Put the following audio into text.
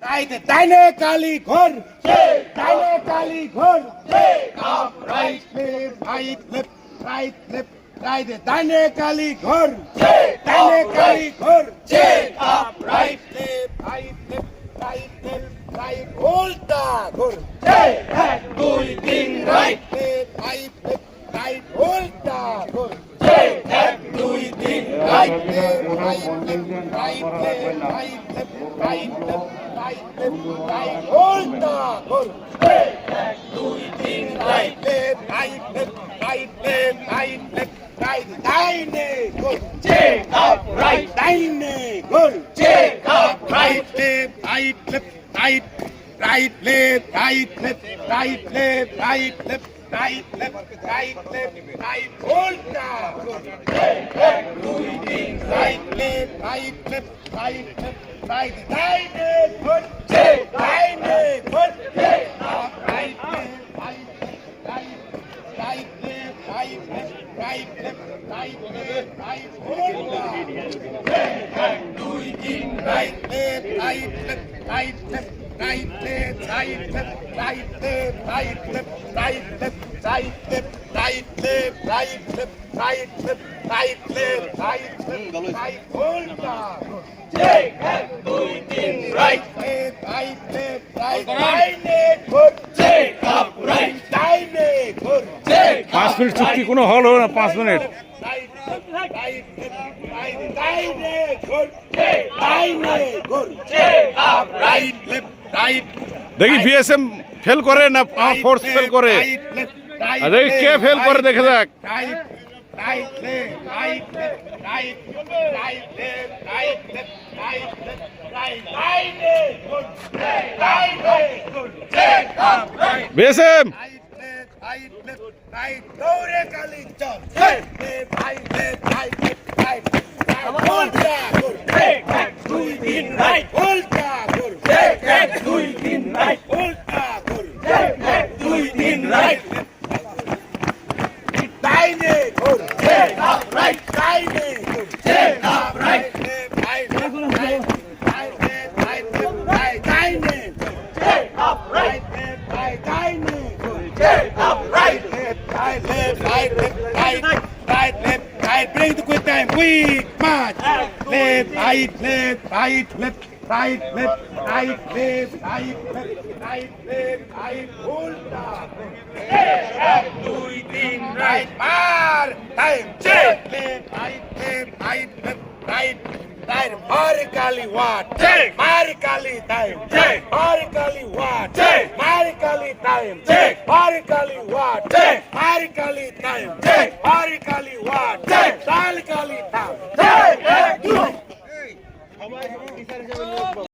Deine Kali Ghor, deine Kali Ghor, up, right, left, deine Kali Ghor, deine Kali Ghor, up, right, left, ulta Ghor, 2 3 right, ulta Ghor, 2 3 right, ulta Ghor, 2 3 right, deine Ghor, up, right, deine Ghor, up, right, left, right, left, ulta Ghor, 2 3 right, left, deine Ghor, up, right, পাঁচ minute চুক্তি কোনো হল হবে না 5 minute দেখি BSM fail করে না force fail করে দেখি কে ফেল করে দেখে যাক বিএসএম দৌড়ে কালি চল দুই তিন রাইট উল্টা কর দুই তিন রাইট উল্টা কর দুই তিন রাইট ডাইনে কর আপ রাইট ডাইনে কর up right Bring the quick time. Quick march. Left, right, hold up. 2 3 right. Mar. Time. Check. Left, right. Marikali what? Check. Marikali time. Check. Marikali what? Check. Marikali time. Check. Marikali what? Check. Marikali time. Check. Marikali what? Check. Marikali time.